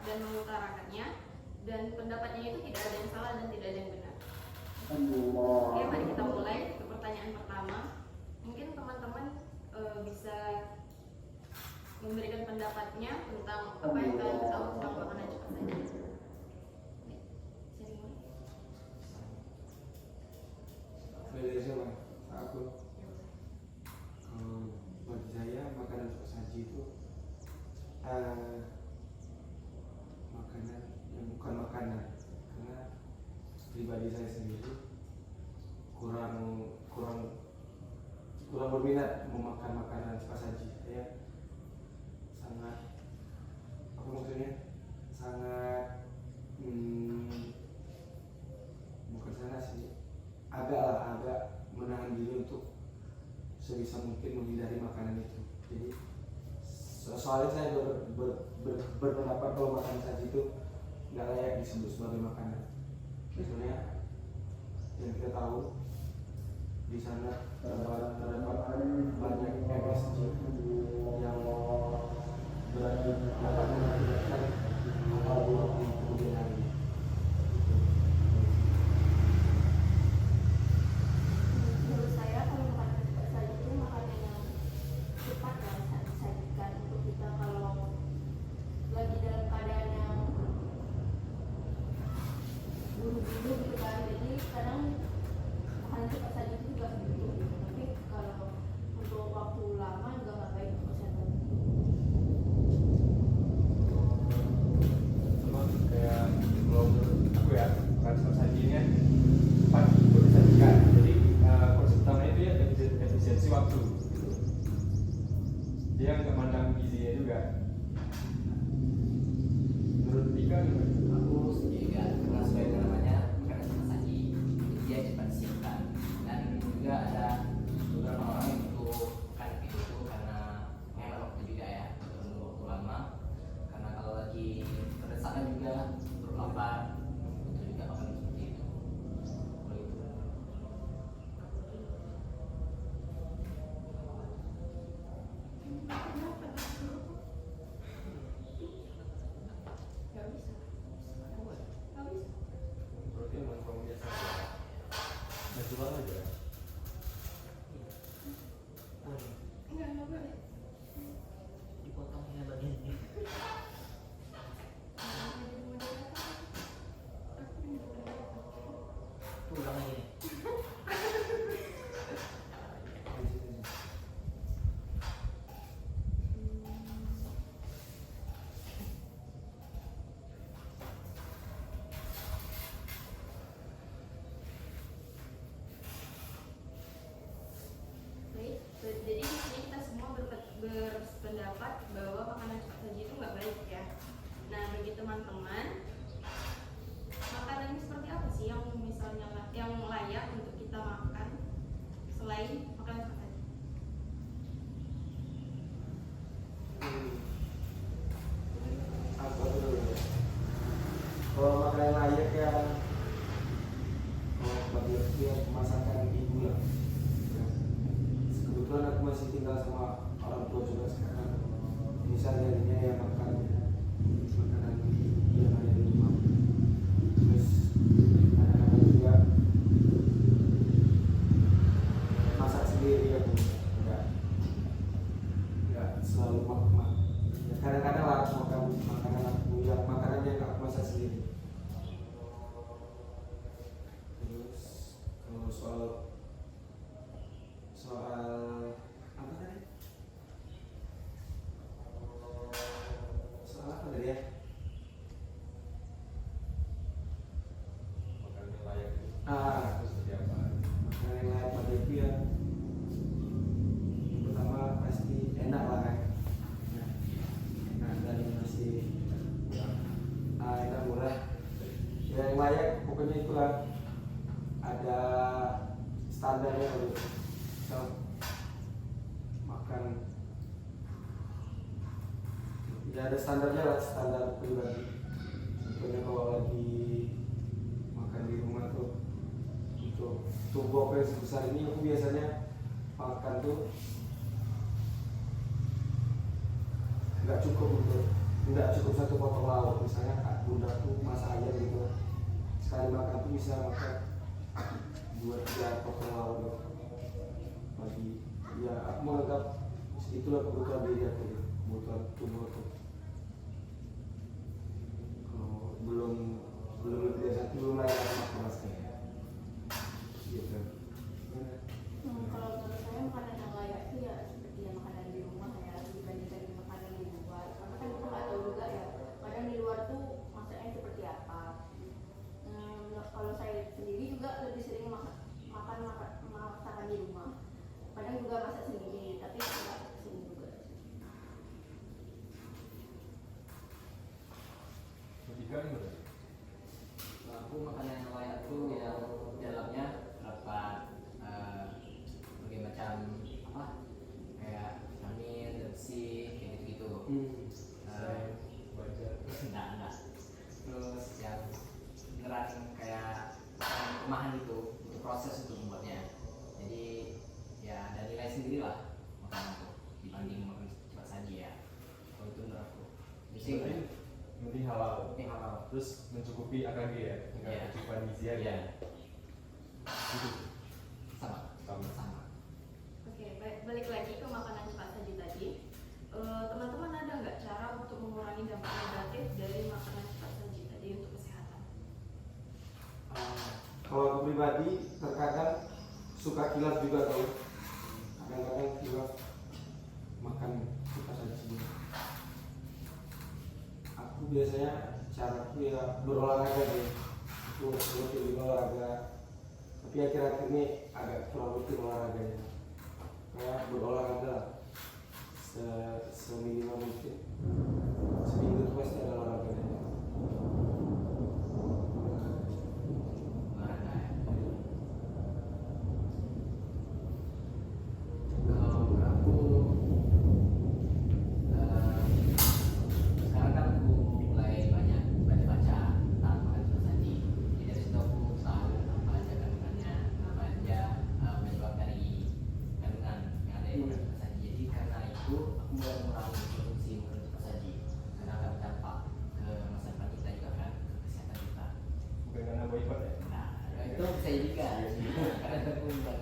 dan mengutarakannya, dan pendapatnya itu tidak ada yang salah dan tidak ada yang benar. Oke, mari kita mulai ke pertanyaan pertama. Mungkin teman-teman bisa memberikan pendapatnya tentang apa yang kalian tahu tentang makanan cepat saji. Dari siapa? Aku. Bagi saya makanan cepat saji itu makanan yang bukan makanan, karena pribadi saya sendiri kurang berminat memakan makanan cepat saji. Saya sangat bukan sangat sih, agak menahan diri untuk sebisa mungkin menghindari makanan itu. Jadi soalnya saya berpendapat kalau makanan saji itu nggak layak disebut sebagai makanan. Sebenarnya yang kita tahu di sana terdapat banyak MSG yang berarti dapat mengakibatkan hal buruk di kemudian hari. Menurut saya kalau makanan cepat saji itu makanan yang cepat dan bisa disajikan untuk kita kalau lagi dalam keadaan yang buru-buru gitu kan. Jadi kadang makanan cepat saji itu juga begitu, tapi kalau untuk waktu lama juga nggak baik untuk kesehatan. Sama kayak kalau menurut aku ya, makanan cepat saji ini kan cepat untuk disajikan. Jadi konsep utamanya itu ya efisiensi waktu gitu. Dia nggak mandang gizinya juga. Menurut Dika gimana? Aku setuju juga, karena sebagai namanya makanan cepat saji, dia cepat disiapkan, dan juga ada beberapa orang yang butuh makan itu karena hemat waktu juga ya, menunggu waktu lama, karena kalau lagi terdesak juga perut lapar, butuh juga makanan seperti itu. Kalau itu Nggak bisa. Berarti emang kamu biasa Natural aja. Nggak boleh. Dipotongnya bagian ini. Tuh ulang lagi nih. Baik, jadi di sini kita semua berpendapat bahwa makanan cepat saji itu nggak baik ya. Nah, bagi teman-teman, makanan ini seperti apa sih yang misalnya yang layak untuk kita makan selain makanan cepat saji? Aku dulu ya. Kalau makanan layak ya, kalau bagi aku ya masakan ibu lah. Ya. Kebetulan aku masih tinggal sama orang tua juga sekarang. Misalnya dia yang makan makanan yang ada di rumah. Terus kadang-kadang juga masak sendiri aku. Enggak selalu makan. Ya, kadang-kadang lah aku makan makanan aku yang makanannya nggak aku masak sendiri. Terus kalau soal apa tadi? Soal apa tadi ya? Makanan yang layak itu Ah. itu seperti apa? Makanan yang layak pada itu ya, yang pertama pasti enak lah kan. Nah, enak dan masih enak murah. Ya, yang layak pokoknya itulah, ada standarnya gitu. So, makan ya ada standarnya lah, standar pribadi. Contohnya kalau lagi makan di rumah tuh, untuk tubuh aku yang sebesar ini, aku biasanya makan tuh nggak cukup satu potong lauk masak aja gitu. Sekali makan tuh bisa makan 2-3 potong lauk pagi. Ya aku menganggap itulah kebutuhan diri aku, kebutuhan tubuh aku. Kalau belum lebih dari satu belum layak aku makan masker. Gitu. Kalau menurut saya makanan yang layak itu ya seperti yang makanan di rumah ya dibandingkan dengan makanan di luar. Karena kan kita nggak tahu juga ya kadang di luar tuh masaknya seperti apa. Kalau saya sendiri juga lebih sering makan masakan di rumah. Kadang juga masak sendiri, tapi nggak sering juga. Ketiga gimana? Nah, aku makanan yang layak tuh yang dalamnya terdapat berbagai macam apa kayak vitamin, zat besi, kayak gitu. Saya baca. Enggak. Terus yang beneran kayak rumahan itu untuk proses untuk membuatnya. Jadi ya ada nilai sendiri lah makanan itu dibanding makan cepat saji ya. Kalau itu menurut aku. Jadi penting halal. Penting halal. Terus mencukupi AKG ya, dengan Iya. kecukupan gizi ya. Iya. Gitu. Sama. Oke, balik lagi ke makanan cepat saji tadi. Teman-teman ada nggak cara untuk mengurangi dampak negatif dari makanan cepat saji tadi untuk kesehatan? Kalau aku pribadi terkadang suka kilaf juga tau. Kadang-kadang kilaf makan suka saji. Aku biasanya caraku ya berolahraga deh. Aku rutin olahraga. Tapi akhir-akhir ini agak kurang rutin olahraganya. Kayak berolahraga seminimal mungkin. Seminggu tuh pasti ada olahraganya. Olahraga ya. Kalau menurut aku sekarang kan aku mulai banyak baca-baca tentang makanan cepat saji. Jadi dari situ aku tahu apa aja kandungannya, apa aja penyebab dari kandungan yang ada di makanan cepat saji. Jadi karena itu aku mulai mengurangi konsumsi makanan cepat saji karena akan berdampak ke masa depan kita juga kan, ke kesehatan kita. Bukan karena boykot ya. Nah, itu bisa juga karena itu aku bukan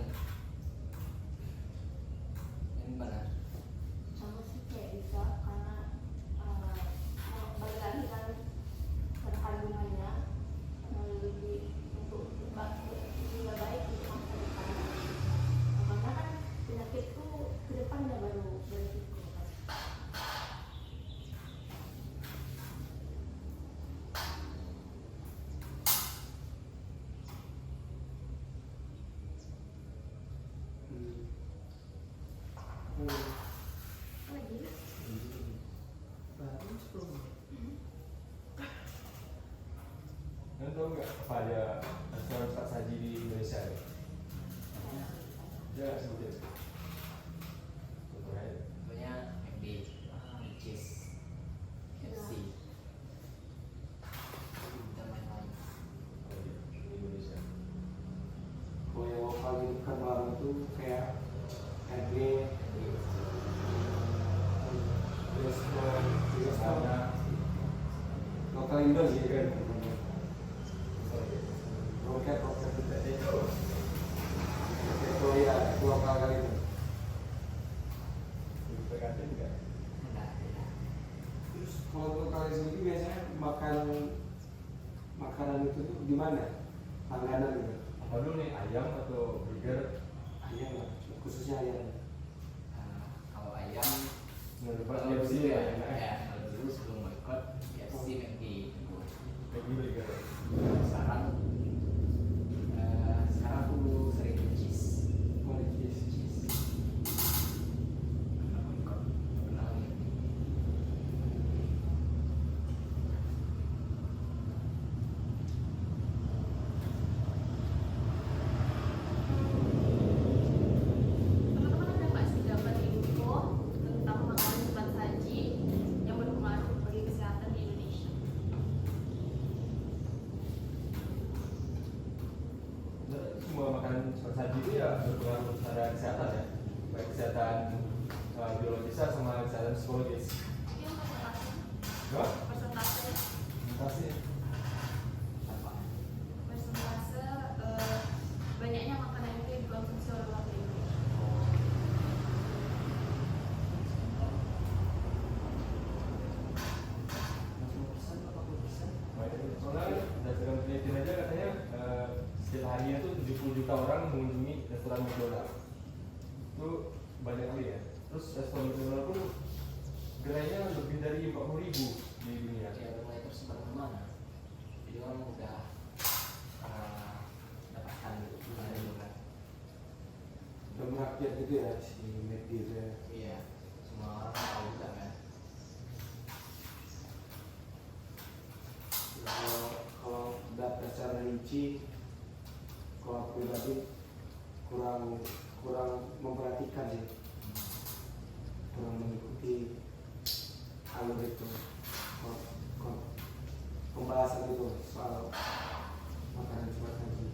yang mana? Sama sih kayak bisa karena balik lagi kan pada kandungannya lebih untuk lebih baik untuk masa depan. Karena kan penyakit itu ke depannya baru berisiko kan. Lagi Kalian tahu nggak apa ada restoran cepat saji di Indonesia ya? Ya sebutin. Contohnya Contohnya McD, Cheese, KFC, dan lain-lain. di Indonesia. Kalau yang lokal di Pekanbaru itu kayak RG, Karena lokal Indo sih kan. Roket itu. Itu ya itu lokal kali itu. PKT juga. Enggak beda. Terus kalau lokal sendiri biasanya makan makanan itu tuh di mana? Langganan gitu. Apa dulu nih, ayam atau burger? Ayam lah, khususnya ayam. Kalau ayam Menurut kalau KFC dulu ya, ya, enak ya. kalau dulu sebelum boykot KFC, McD itu. Lagi burger. Sekarang aku sering ke cheese. Cheese. Karena boykot, karena McD. teman-teman ada nggak sih dapat info tentang makanan cepat saji yang berpengaruh bagi kesehatan di Indonesia? Semua makanan cepat saji itu ya berpengaruh pada kesehatan ya, baik kesehatan biologis sama kesehatan psikologis. Yang persentase? Enggak? Persentase? Pasti soalnya berdasarkan penelitian aja katanya setiap harinya tuh 70 juta orang mengunjungi restoran McDonald. Itu banyak kali ya. Terus restoran McDonald pun gerainya lebih dari 40.000 di dunia. Ya udah mulai tersebar kemana, jadi orang udah dapatkan gimana juga. Udah merakyat gitu ya si McD itu ya. Iya, semua orang tahu juga kan. Kalau data secara rinci, kalau aku pribadi kurang memperhatikan sih, kurang mengikuti alur itu, pembahasan itu soal makanan cepat saji.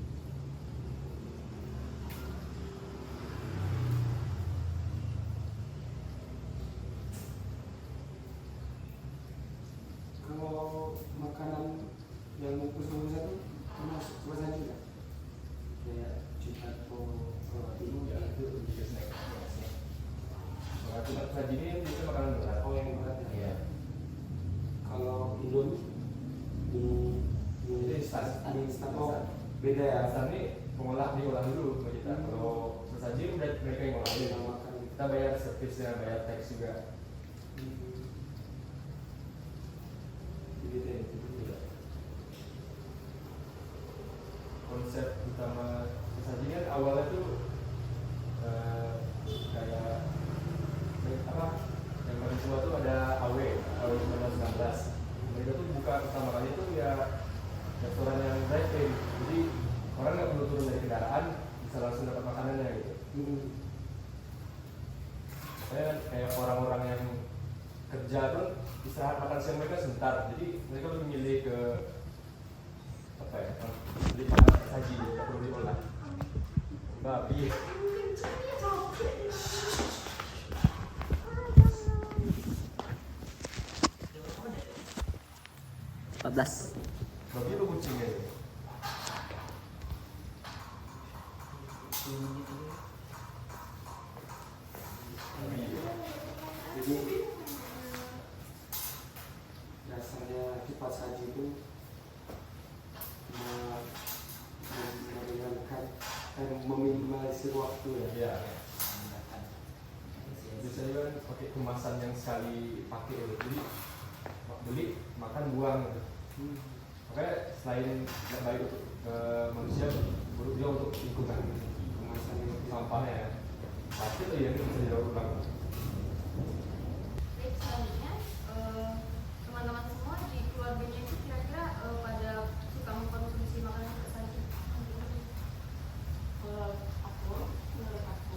Kalau makanan yang bungkus-bungkus itu termasuk cepat saji nggak? Kayak Chicago, roti Ya itu lebih ke snack. Makanan cepat saji ini biasanya makanan berat. oh yang berat ya. Iya. Kalau Indomie Itu instan. instan oh beda ya. Instan ini diolah dulu sama kita. Kalau tersaji udah mereka yang ngolah. Kita makan Kita bayar servisnya, bayar tax juga. gitu ya. Konsep utama tersaji kan awalnya tuh kayak apa? Yang paling tua tuh ada AW 1919. Mereka tuh buka pertama kali tuh ya restoran yang drive-in. Jadi orang nggak perlu turun dari kendaraan, bisa langsung dapat makanannya gitu. Kayak orang-orang yang kerja tuh istirahat makan siang mereka sebentar, jadi mereka lebih milih ke apa ya, beli makanan saji, nggak perlu diolah. Babi. 14. Babi lu kucingnya ya? Jadi dasarnya cepat saji itu meminimalisir waktu ya. Iya. Biasanya kan pakai kemasan yang sekali pakai gitu. Jadi beli, makan, buang gitu. Makanya selain nggak baik untuk manusia, buruk juga untuk lingkungan. Kemasan yang Sampahnya ya. Pasti tuh ya bisa didaur ulang. Baik, selanjutnya teman-teman semua di keluarganya itu kira-kira pada suka mengkonsumsi makanan tersaji. Kalau aku, menurut aku,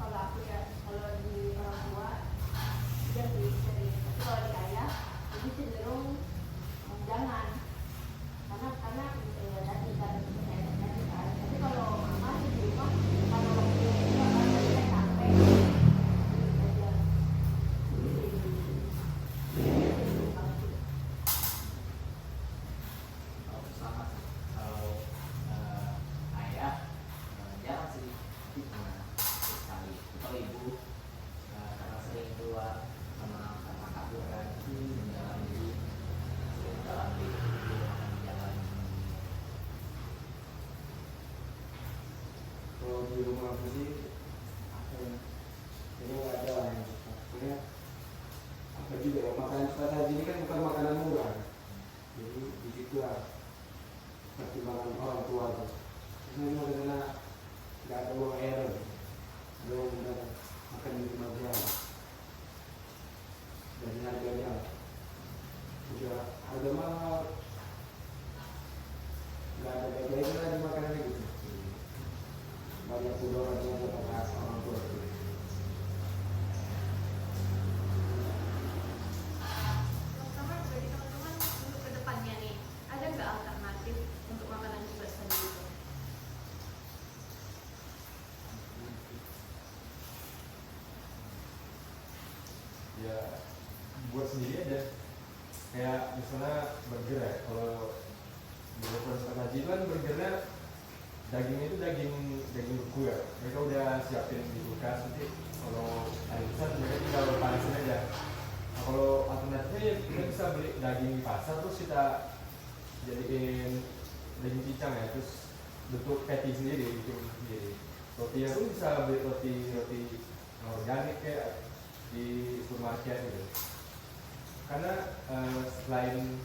kalau aku ya, kalau di orang tua dia sih sering, tapi kalau di ayah lebih cenderung jangan, karena tadi kan tapi kalau mama di rumah kalau waktu itu saya capek aja. Kalau sama sih. Kalau ayah jarang sih sekali. Kalau ibu karena sering keluar sama kakak kan jalan jadi sering jalan di makan di jalan. kalau di rumah aku sih apa ya? Ini nggak ada lah yang suka. Soalnya apa juga ya, makanan cepat saji ini kan bukan makanan murah. Jadi di situ lah pertimbangan orang tua tuh. Karena karena nggak ada uang air, ada uang benar makan di rumah aja. Dan harganya juga harga mahal. Nggak ada baik-baiknya lah di makanan gitu. Banyak udah orang yang berkas orang tua itu. Sama bagi teman-teman untuk kedepannya nih, ada nggak alternatif untuk makanan cepat saji itu? Ya buat sendiri aja. Kayak misalnya burger ya, kalau di restoran cepat saji itu kan burgernya dagingnya itu daging beku ya. Mereka udah siapin di kulkas, nanti kalau hari besar mereka tinggal panasin aja. Nah, kalau alternatifnya ya kita bisa beli daging di pasar terus kita jadiin daging cincang ya, terus bentuk patty sendiri, bikin sendiri. Rotinya pun bisa beli roti organik kayak di supermarket gitu. Karena selain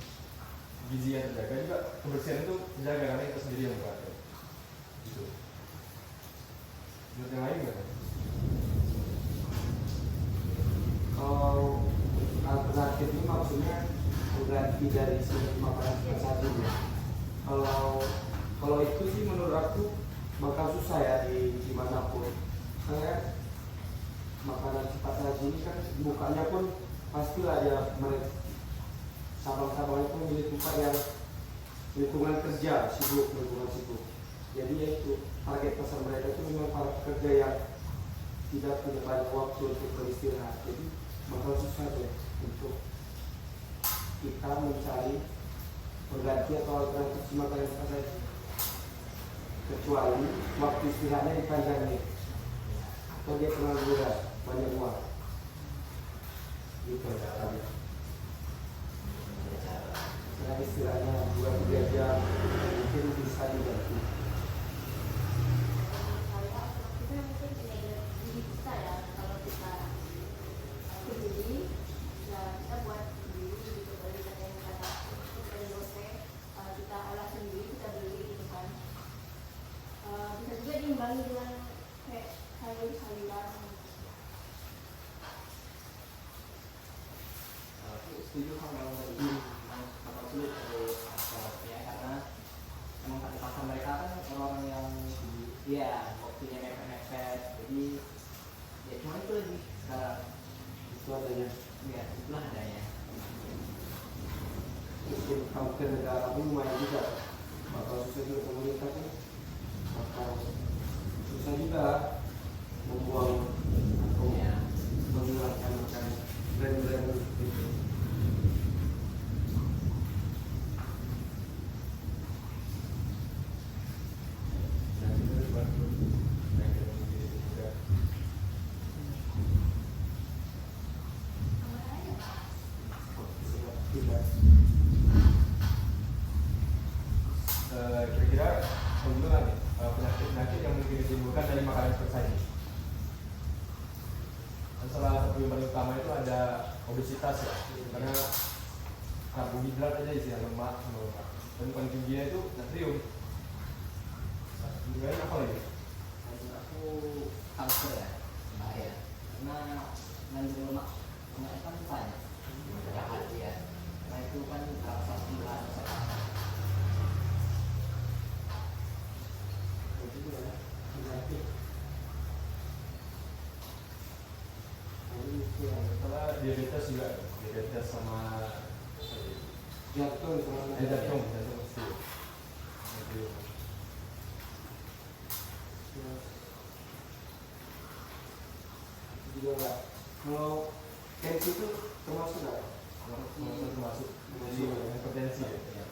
gizi yang terjaga juga kebersihan itu terjaga karena kita sendiri yang buat gitu. Menurut yang lain nggak? Kalau alternatif ini maksudnya mengganti dari segi makanan cepat saji ya. Kalau itu sih menurut aku bakal susah ya dimanapun. Karena makanan cepat saji ini kan bukanya pun pastilah ya mereka sabang-sabangnya pun di tempat yang lingkungan kerja sibuk. Jadi ya itu target pasar mereka itu memang para pekerja yang tidak punya banyak waktu untuk beristirahat. Jadi bakal susah deh untuk kita mencari pengganti atau alternatif makanan cepat saji, kecuali waktu istirahatnya dipanjangin atau dia terlalu berat banyak uang gitu ya. Nah, istilahnya 2-3 jam mungkin bisa diganti. Kita mungkin jadi bisa ya kalau kita jadi ya kita buat sendiri gitu, dari yang kata dari rose kita olah sendiri, kita beli gitu kan. Bisa juga diimbangi dengan kayak sayur-sayuran. Aku setuju sama tadi kata sulit ya, karena emang pada pasar mereka kan orang yang ya waktunya mepet-mepet, jadi ya cuma itu lagi sekarang Itu adanya. ya itulah adanya. Mungkin kamu ke negara pun lumayan juga. Bakal susah juga pemerintah kan. Bakal susah juga membuang atau Ya. mengeluarkan makanan brand-brand itu. Dan itu bantu yang juga. Tidak. Kira-kira pembunuhan nih, penyakit-penyakit yang mungkin ditimbulkan dari makanan cepat saji. Dan salah satu yang paling utama itu ada obesitas ya, karena karbohidrat aja isinya lemak sama lemak. Dan paling tingginya itu natrium. Kemudian apa lagi? Menurut aku kanker ya bahaya, karena mengandung lemak itu kan banyak jahat ya, karena itu kan salah satu bahan makanan. Itu juga ya. Penyakit. Lalu itu ya. Setelah diabetes juga, diabetes sama Jantung sama jantung pasti. Natrium. Juga enggak. Kalau tensi itu termasuk nggak? Termasuk jadi hipertensi ya.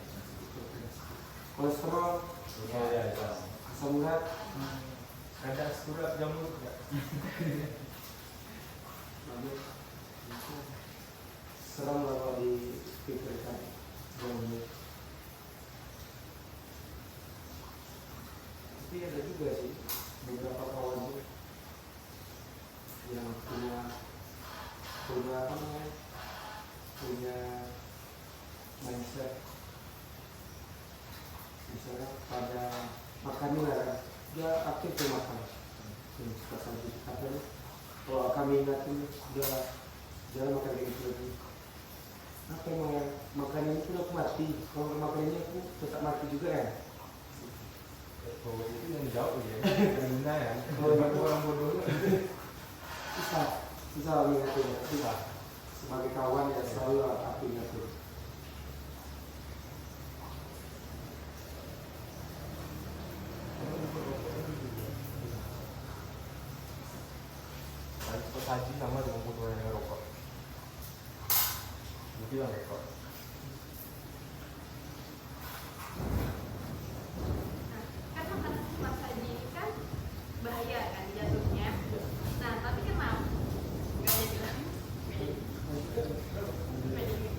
Kolesterol, Oh ya, ya. asam urat, Kadang surat jamur enggak? lalu itu seram lah kalau dipikirkan. Tapi ada juga sih beberapa kawan tuh yang punya apa namanya, punya mindset misalnya pada makannya lah dia aktif tuh makan cepat saji katanya kalau kami ingatin dia jangan makan kayak gitu lagi. Apa emang makan ini pun aku mati, kalau makan ini aku tetap mati juga ya. Oh, itu yang jauh ya. Guna ya. Oh, Kalau itu. orang bodoh. susah mengingatnya, susah. Sebagai kawan ya selalu aku ingatin. Cepat saji sama dengan bodoh yang ngerokok. Mungkin lah ngerokok. Nah, kan makanan cepat saji kan bahaya kan jatuhnya. Nah, tapi kenapa nggak jadi bilang? Nggak jadi.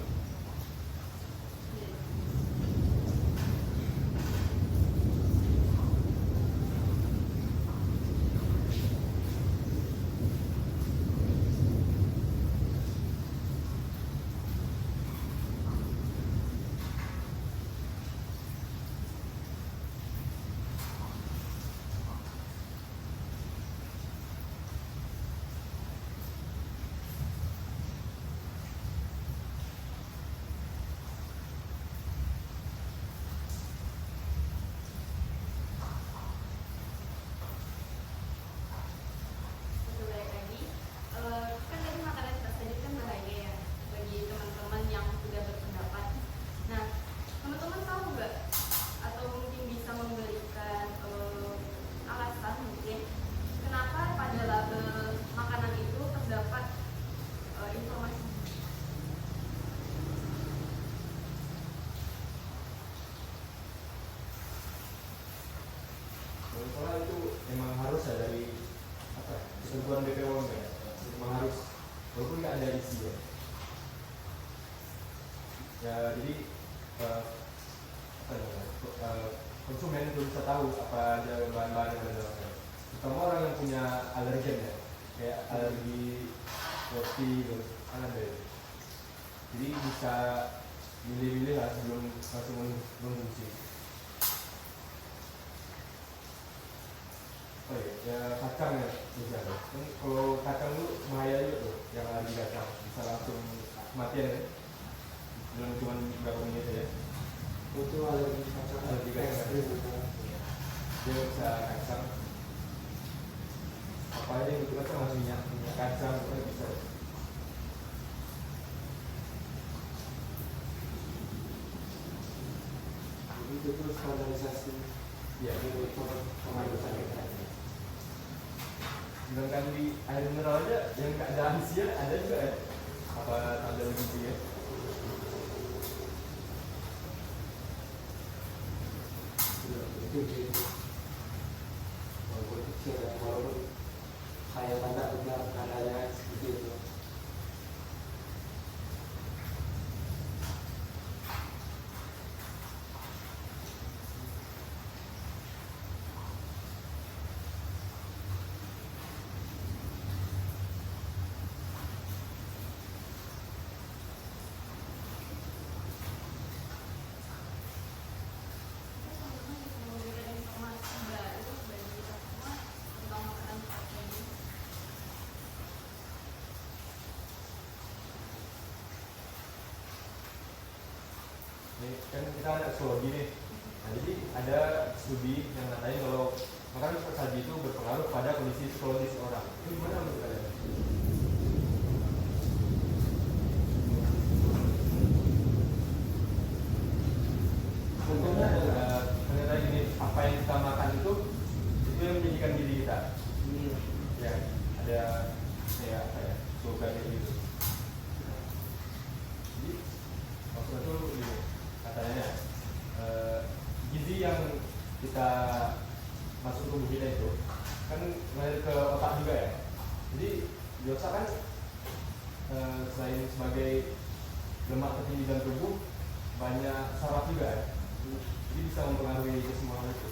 Ya jadi eh, apa namanya, konsumen itu bisa tahu apa aja bahan-bahan yang ada dalamnya. Terutama orang yang punya alergen ya, kayak alergi roti gitu, kan ada ya. Jadi bisa milih-milih lah sebelum langsung mengkonsumsi. Oh iya, ya kacang ya bisa tuh. Kan kalau kacang itu bahaya juga tuh, yang alergi kacang bisa langsung kematian ya. Dalam cuma beberapa menit aja. Itu alergi kacang Alergi kacang. ekstrim gitu. Dia bisa kacang. Apa aja yang itu kacang masih minyak kacang itu bisa. Jadi itu terus standarisasi Ya, gitu pemanasan kita. sedangkan di air mineral aja yang nggak ada habisnya ada juga ya. Apa ada begitu ya? Itu gitu. Walaupun kecil ya, walaupun saya tanda benar adanya seperti itu. Memberikan informasi baru bagi kita semua tentang makanan cepat saji. Ini kan kita ada psikologi nih. Nah, jadi ada studi yang ngatain kalau makanan cepat saji itu berpengaruh pada kondisi psikologis orang. Itu gimana menurut kalian? Contohnya adalah Ternyata gini, apa yang kita makan itu yang menjadikan diri kita. Ya, ada kayak apa ya, slogan gitu. Jadi maksudnya tuh gini, katanya gizi yang kita masuk ke tubuh kita itu kan mengalir ke otak juga ya. Jadi di otak kan selain sebagai lemak tertinggi dalam tubuh, banyak saraf juga ya. Jadi bisa mempengaruhi semua hal itu.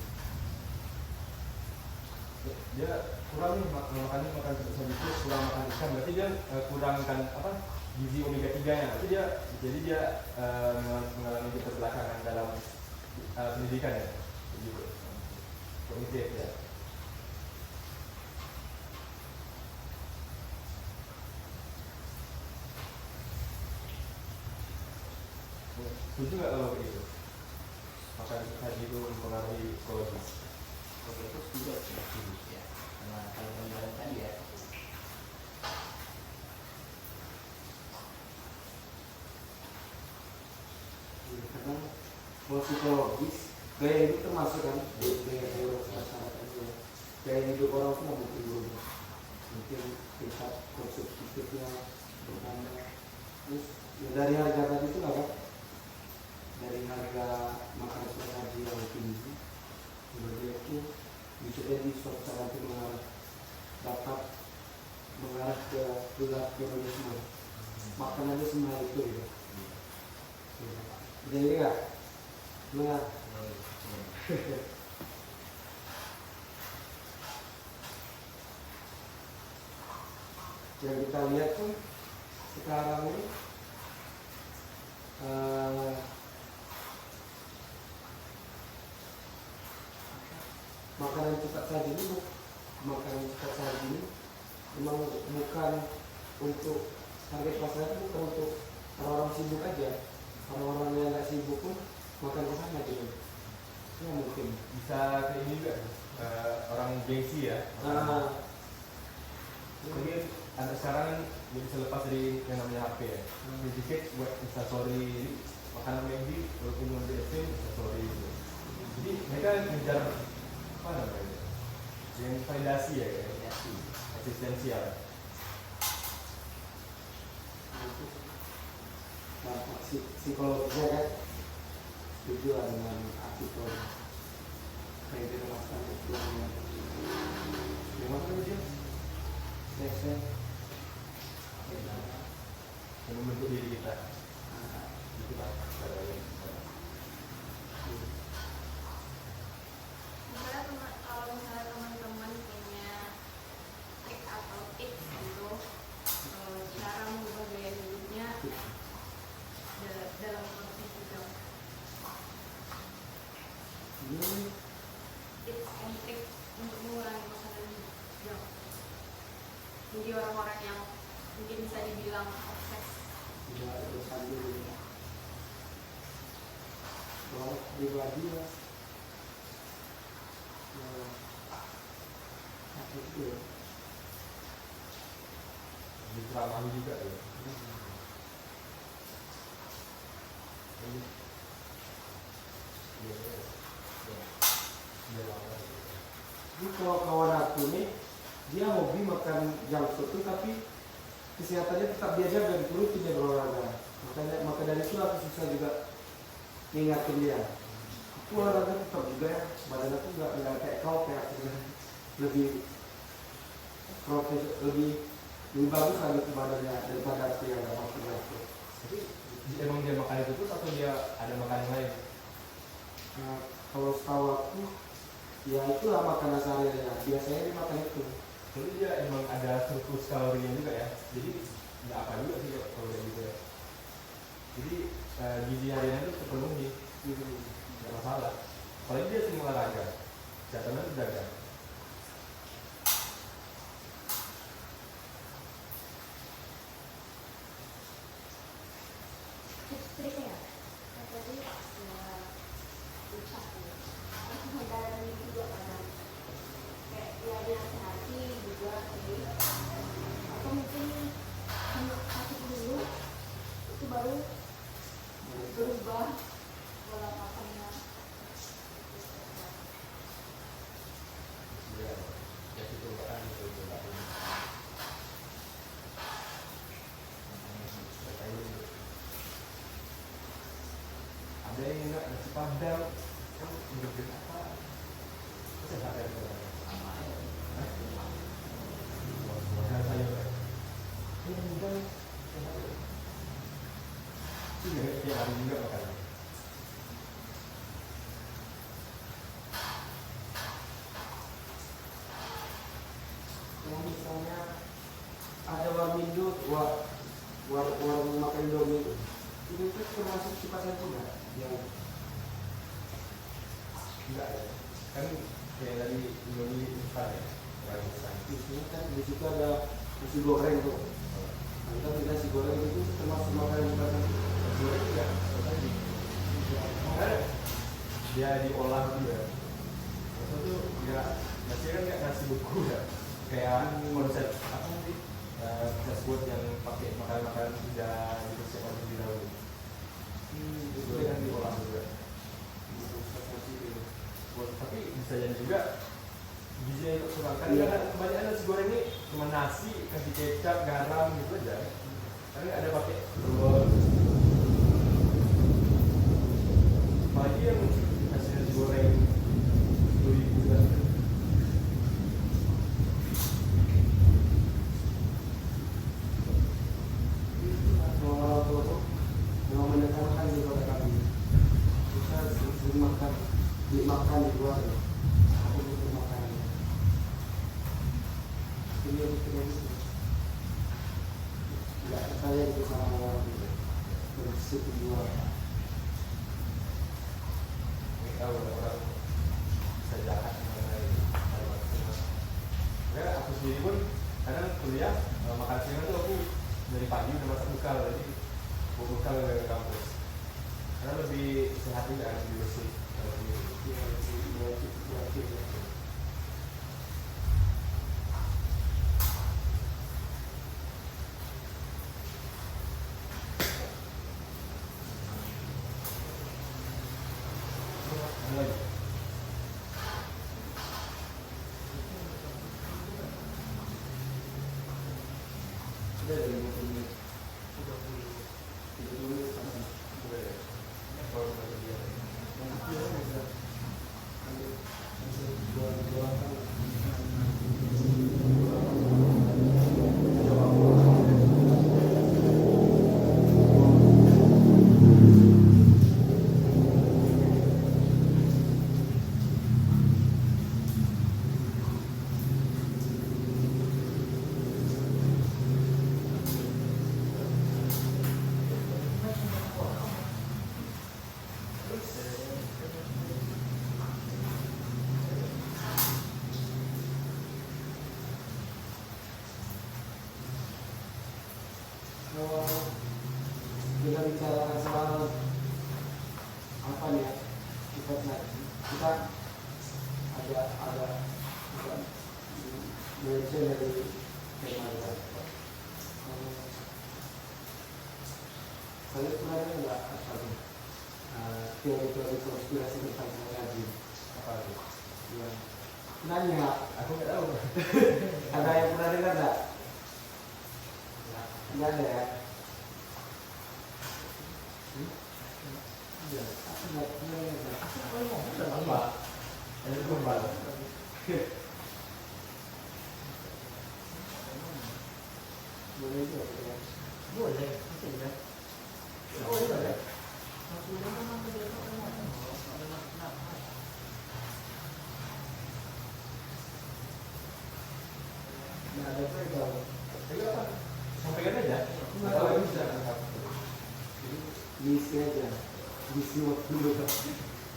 Dia kurang nih makan cepat saji itu, kurang makan ikan, berarti dia kurangkan apa gizi omega 3 nya. Jadi dia mengalami keterbelakangan dalam pendidikan ya, gitu. Kognitif ya. Setuju nggak kalau begitu? Makan saji itu mempengaruhi psikologis. Oke, itu setuju ya. Karena kalau gambaran tadi ya, karena kalau psikologis gaya hidup termasuk kan gaya hidup masyarakat itu ya. Gaya hidup orang itu mungkin berubah, mungkin tingkat konsumtifnya bertambah. Terus ya dari harga tadi itu kan, dari harga makanan saji yang tinggi, kemudian itu bisa jadi suatu saat itu dapat mengarah ke perilaku hedonisme. Makan aja semua itu ya. Jadi enggak? Nah, yang kita lihat tuh sekarang ini makanan cepat saji ini memang bukan untuk target pasarnya, bukan untuk orang-orang sibuk aja. Orang-orang yang nggak sibuk pun makan ke sana gitu. Ya mungkin Bisa kayak ini juga orang gengsi ya. Jadi anak sekarang dia bisa lepas dari yang namanya HP ya. Sedikit buat instastory, makanan McD walaupun belum di instastory gitu. Jadi mereka ngejar apa namanya? Yang validasi ya, kayak eksistensial. nah, psikologisnya kan setuju lah dengan artikel kayak gitu masalah itu yang apa dia seks Yang membentuk diri kita. itulah caranya. Kalau misalnya teman-teman punya trik atau tips gitu, cara mengubah gaya hidupnya dalam proses hijau, tips and trik untuk mengurangi makanan hijau, jadi orang-orang yang mungkin bisa dibilang obses. tidak ada sambil kalau pribadi lah apa itu ya, Diceramahi juga ya. Ini ini kalau kawan aku nih dia hobi makan junk food tuh, tapi kesehatannya tetap dia jaga, diturutin dia berolahraga. Maka dari itu aku susah juga ngingatin dia. Aku olahraga tetap juga ya, badan aku nggak kayak kau, kayak aku lebih lebih bagus lagi ke badannya daripada aku yang nggak makan junk food. Tapi emang dia makan itu terus atau dia ada makan yang lain? Nah, kalau setahu aku ya itulah makanan sehari-harinya, biasanya dia makan itu. Jadi dia emang ada surplus kalorinya juga ya. Jadi nggak apa juga sih kalau kayak gitu ya. Jadi gizi hariannya itu terpenuhi, nggak masalah. Apalagi dia sering olahraga, kesehatannya terjaga. Triknya ya, tadi ya ucap ya, aku mendalam itu juga kadang kayak ya dinasihati juga sih, atau mungkin sakit dulu itu baru berubah pola makannya. Ya, ya itu kan itu juga ini. Ada yang enggak nasi padang, kan bener apa? Saya nggak ada Sama ya. Bukan sayur ya. Ini enggak. Itu ya kayak hari juga makan. Yang misalnya ada warmindo, warung makan Indomie itu termasuk sifatnya juga yang Enggak ya. Kan kayak tadi Indomie instan ya. Orang instan. di sini kan di situ ada nasi goreng tuh. Nah, kita nasi goreng itu termasuk makanan bukan Nasi goreng juga. Tadi. Karena dia diolah juga. Maksudnya tuh ya nasi kan nggak nasi beku ya. Kayak konsep apa sih? Fast food yang pakai makanan-makanan sudah dipersiapkan terlebih dahulu. Itu kan diolah juga. Tapi bisa jadi juga gizinya itu kurang. Karena kebanyakan nasi goreng ini cuma nasi, kasih kecap, garam gitu aja. Karena nggak ada pakai telur. Apalagi yang nasi goreng 10.000 kan. Memang menekankan di kepada kami kita sering makan di luar ya. Aku butuh makanan ini yang kita itu tidak percaya itu sama orang bersih di luar. Ini tahu orang bisa jahat mengenai hal semua. Ya aku sendiri pun kadang kuliah makan siang tuh aku dari pagi udah masak bekal, jadi bawa bekal ke kampus. Karena lebih sehat juga, lebih bersih. Ada lagi? Ada 50 menit. 30 menit sama. Boleh ya? Kalau mau dia. Iya, bisa. Bisa jual kan. Kalau kita bicara soal apa nih ya, kita ada mention dari kemarin. Kalian pernah dengar nggak apa tuh teori-teori konspirasi tentang gaji? Apa tuh? Ya. Nanya, Aku nggak tahu. ada yang pernah dengar nggak? Nggak ada ya? Iya. Aku nggak pernah dengar. Aku kalau ngomong udah Apa? Ada global. Boleh juga ya. boleh, itu ya. Oh iya ya. Aku udah memang kebiasaan ngomong. Ada kenapa? Nggak ada pegang. Jadi apa? Sampaikan aja. Nggak Atau tahu. bisa angkat. Diisi aja, diisi waktu dulu.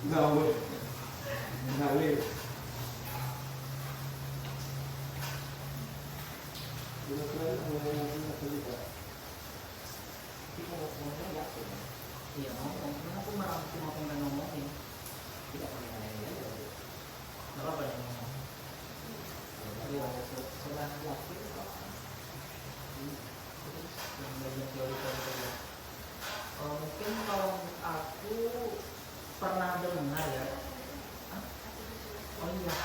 Nggak boleh, nggak boleh. Kira-kira ngomong apa juga? Tapi kalau ngomongnya nggak tuh. Iya ngomong. Karena aku merangkum apa yang ngomongin. Tidak pakai yang aja. Nggak apa-apa yang ngomong. Iya, setelah waktu itu yang belajar teori-teori tadi. Mungkin kalau menurut aku pernah dengar ya. Hah? Oh iya.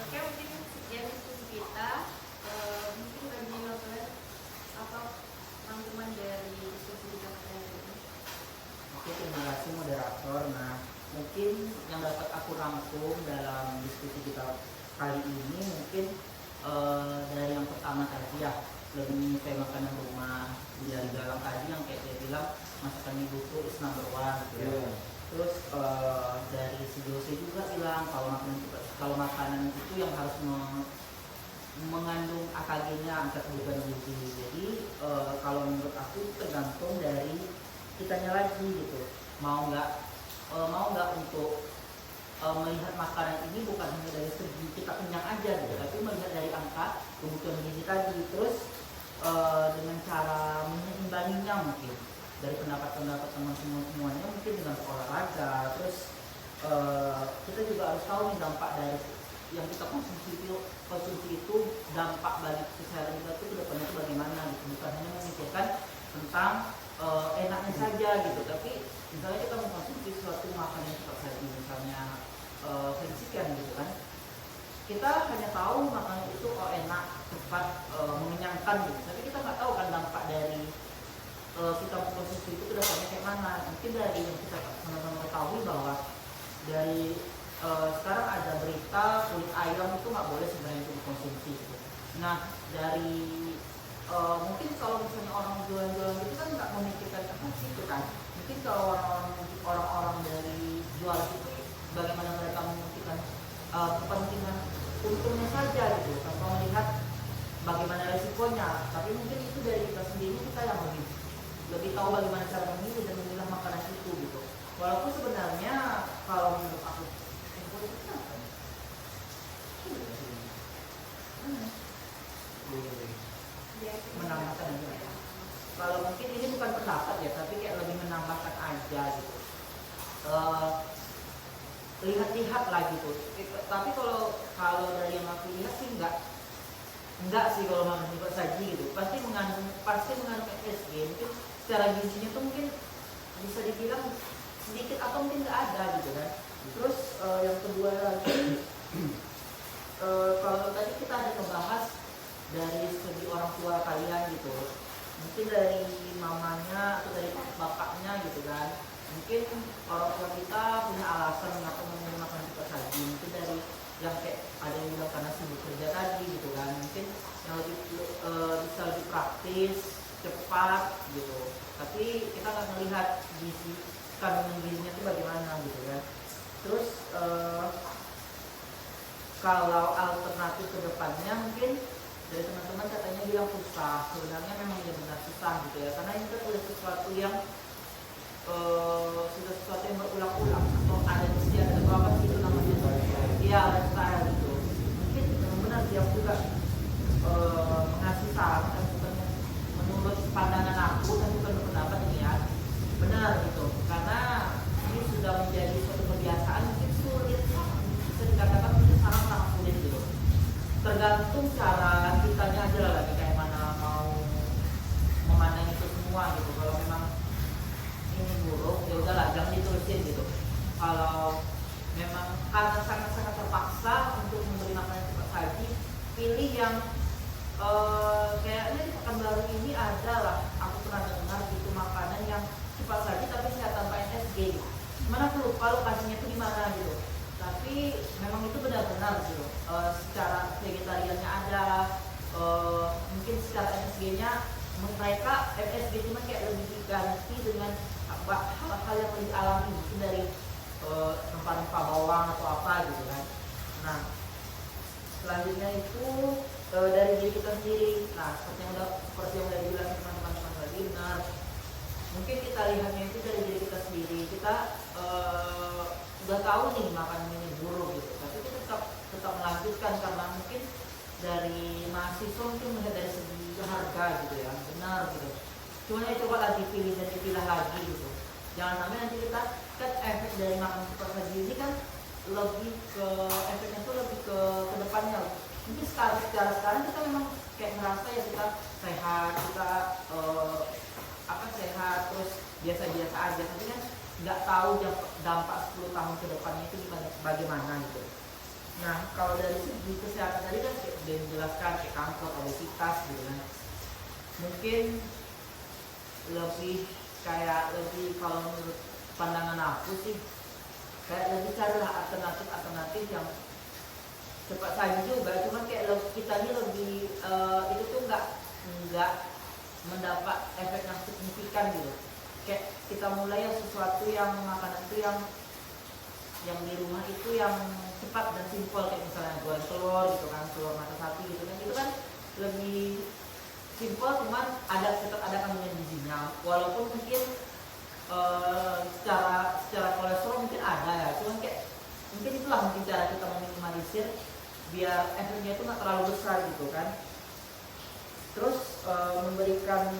Oke, mungkin sekian diskusi kita. Mungkin bagi novel apa rangkuman dari diskusi kita kali ini. Oke, terima kasih moderator. Nah, mungkin yang dapat aku rangkum dalam diskusi kita kali ini mungkin dari yang pertama tadi ya, lebih menyukai makanan rumah. Dari dalam tadi yang kayak dia bilang masakan ibu tuh is number one gitu ya. Terus dari si Jose juga bilang kalau makanan itu yang harus mengandung AKG-nya, angka kebutuhan gizi. Jadi kalau menurut aku tergantung dari kitanya lagi gitu. Mau nggak untuk melihat makanan ini bukan hanya dari segi kita kenyang aja gitu, tapi melihat dari angka kebutuhan gizi tadi. Terus dengan cara menyeimbanginya mungkin dari pendapat-pendapat teman-teman semuanya mungkin dengan olahraga. Terus kita juga harus tahu nih dampak dari yang kita konsumsi itu dampak bagi kesehatan kita itu kedepannya itu bagaimana gitu. Bukan hanya memikirkan tentang enaknya saja gitu, tapi misalnya kita mengkonsumsi suatu makanan yang cepat saji, misalnya fried gitu kan, kita hanya tahu makanan itu enak, cepat, mengenyangkan gitu, tapi kita nggak tahu kan dampak dari kita mengkonsumsi itu kedepannya kayak mana. Mungkin dari yang kita sama-sama ketahui bahwa dari sekarang ada berita kulit ayam itu nggak boleh sebenarnya itu dikonsumsi gitu. Nah dari mungkin kalau misalnya orang jualan-jualan itu kan nggak memikirkan ke situ kan. Mungkin kalau orang-orang dari jual itu bagaimana mereka memikirkan kepentingan untungnya saja gitu, tanpa melihat bagaimana resikonya. Tapi mungkin itu dari kita sendiri, kita yang lebih tahu bagaimana cara memilih dan memilah makanan itu gitu. Walaupun sebenarnya kalau menurut aku menambahkan aja. Kalau mungkin ini bukan pendapat ya, tapi kayak lebih menambahkan aja gitu. Lihat-lihat lah gitu. Tapi kalau dari yang aku lihat sih enggak sih kalau makan cepat saji gitu. Pasti mengandung MSG. Mungkin secara gizinya tuh mungkin bisa dibilang sedikit atau mungkin nggak ada gitu kan. Terus yang kedua lagi kalau tadi kita ada membahas dari segi orang tua kalian gitu, mungkin dari mamanya atau dari bapaknya gitu kan, mungkin orang tua kita punya alasan mengapa memilih makanan cepat saji. Mungkin dari yang kayak ada yang bilang karena sibuk kerja tadi gitu kan, mungkin yang lebih bisa lebih praktis, cepat gitu. Tapi kita nggak melihat gizi, kandungan gizinya itu bagaimana gitu kan. Terus kalau alternatif ke depannya mungkin dari teman-teman katanya bilang susah, sebenarnya memang benar-benar susah gitu ya, karena ini kan udah sesuatu yang sudah sesuatu yang berulang-ulang atau ada mesti ada berapa sih itu namanya, ya lifestyle gitu. Mungkin benar-benar dia juga mengasih saran kan, bukannya menurut pandangan aku dan bukan pendapat ini ya, benar gitu, karena ini sudah menjadi suatu kebiasaan, mungkin sulit, bisa dikatakan mungkin sangat sulit gitu. Tergantung cara kitanya aja lah, lagi kayak mana mau memandang itu semua gitu. Kalau memang ini buruk ya udahlah, jangan diterusin gitu. Kalau memang karena sangat-sangat terpaksa untuk memberi makanan cepat saji, pilih yang kayaknya di Pekanbaru ini ada lah, aku pernah dengar gitu, makanan yang cepat saji tapi sehat tanpa MSG. Mana aku lupa lokasinya itu di mana gitu. Tapi memang itu benar-benar gitu. Secara vegetariannya ada, mungkin secara MSG-nya mereka MSG cuma kayak lebih diganti dengan hal-hal yang lebih alami, mungkin dari rempah-rempah bawang atau apa gitu kan. Nah, selanjutnya itu dari diri kita sendiri. Nah, seperti yang udah dibilang teman-teman tadi, benar. Mungkin kita lihatnya itu dari diri kita sendiri. Kita udah tahu nih makanan ini buruk gitu, tapi kita tetap melanjutkan karena mungkin dari mahasiswa mungkin melihat dari segi harga gitu ya, benar gitu. Cuman ya coba lagi pilih dan dipilah lagi gitu. Jangan sampai nanti kita kan efek dari makan cepat saji ini kan lebih ke efeknya tuh lebih ke depannya. Mungkin sekarang kita memang kayak merasa ya kita sehat, kita sehat terus biasa-biasa aja, tapi kan nggak tahu dampak 10 tahun ke depannya itu bagaimana gitu. Nah, kalau dari segi kesehatan tadi kan sudah dijelaskan kayak kanker, obesitas gitu kan. Mungkin lebih kalau menurut pandangan aku sih kayak lebih carilah alternatif yang cepat saji juga, cuman kayak kita ini lebih itu tuh nggak mendapat efek yang signifikan gitu. Kayak kita mulai yang sesuatu yang makanan itu yang di rumah itu yang cepat dan simpel, kayak misalnya goreng telur gitu kan, telur mata sapi gitu kan, itu kan lebih simpel, cuman tetap ada kandungan gizinya, walaupun mungkin secara kolesterol mungkin ada ya, cuman kayak mungkin itulah mungkin cara kita meminimalisir biar efeknya itu nggak terlalu besar gitu kan. Terus memberikan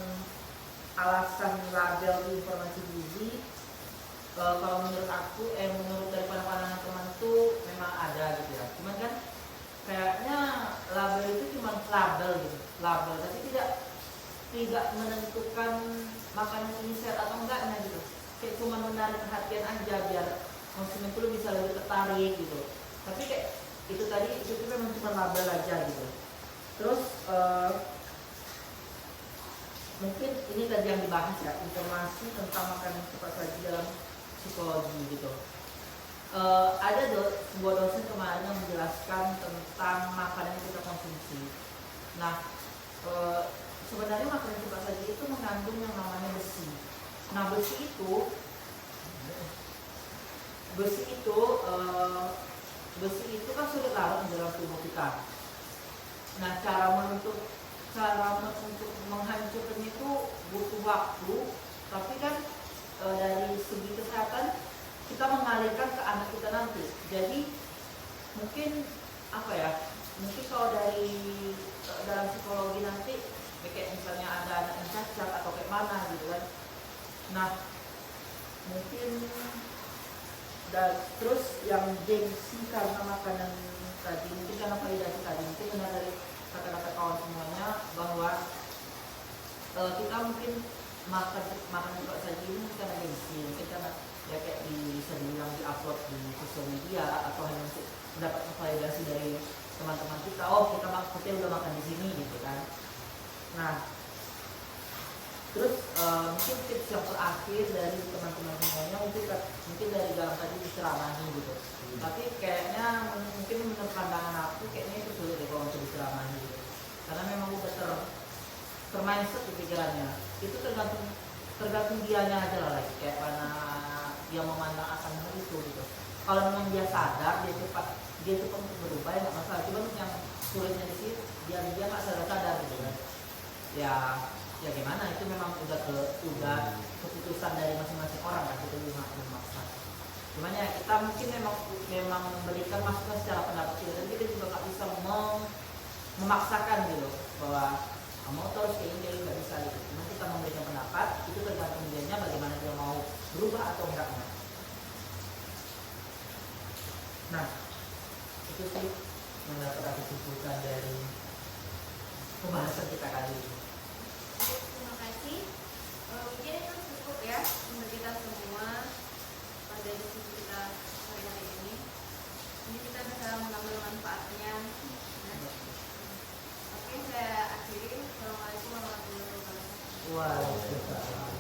alasan label informasi gizi, kalau menurut aku menurut dari pandangan teman itu memang ada gitu ya, cuman kan kayaknya label itu cuma label gitu, tapi tidak menentukan makanan ini sehat atau enggaknya gitu, kayak cuma menarik perhatian aja biar konsumen itu bisa lebih tertarik gitu. Tapi kayak itu memang cuma label aja gitu. Terus mungkin ini tadi yang dibahas ya, informasi tentang makanan cepat saji dalam psikologi gitu. Ada sebuah dosen kemarin yang menjelaskan tentang makanan yang kita konsumsi. Nah, sebenarnya makanan cepat saji itu mengandung yang namanya besi. Nah, besi itu kan sulit larut di dalam tubuh kita. Nah, cara untuk menghancurkannya itu butuh waktu, tapi kan dari segi kesehatan kita mengalirkan ke anak kita nanti. Jadi mungkin mungkin kalau dalam psikologi nanti kayak misalnya ada anak yang cacat atau kayak mana gitu kan. Nah, mungkin terus yang gengsi karena makanan tadi, mungkin karena validasi tadi, mungkin benar dari kata-kata kawan semuanya bahwa kita mungkin makan cepat saji ini karena gengsi, mungkin karena ya kayak bisa dibilang di-upload di sosial media atau hanya untuk mendapatkan validasi dari teman-teman kita, kita udah makan di sini gitu kan. Nah, terus mungkin tips yang terakhir dari teman-teman semuanya mungkin dari dalam tadi diceramahi gitu. Tapi kayaknya mungkin menurut pandangan aku kayaknya itu sulit deh kalau untuk diceramahi gitu. Karena memang udah termindset di pikirannya. Itu tergantung dianya aja lah, lagi kayak mana dia memandang akan hal itu gitu. Kalau memang dia sadar, dia cepat untuk berubah ya nggak masalah. Cuman yang sulitnya di situ dia nggak sadar gitu kan. Ya gimana, itu memang udah keputusan dari masing-masing orang kan, itu memaksa. Cuman ya kita mungkin memang memberikan masukan secara pendapat kita, dan kita juga nggak bisa memaksakan gitu bahwa kamu tuh harus kayak ini, nggak bisa gitu. Cuma kita memberikan pendapat, itu tergantung dianya bagaimana dia mau berubah atau enggaknya. Nah, itu sih yang dapat aku simpulkan dari pembahasan kita kali ini. Terima kasih. Mungkin itu cukup ya untuk kita semua pada diskusi kita hari ini. Ini kita bisa mengambil manfaatnya. Nah, oke, saya akhiri. Assalamualaikum warahmatullahi wabarakatuh. Waalaikumsalam.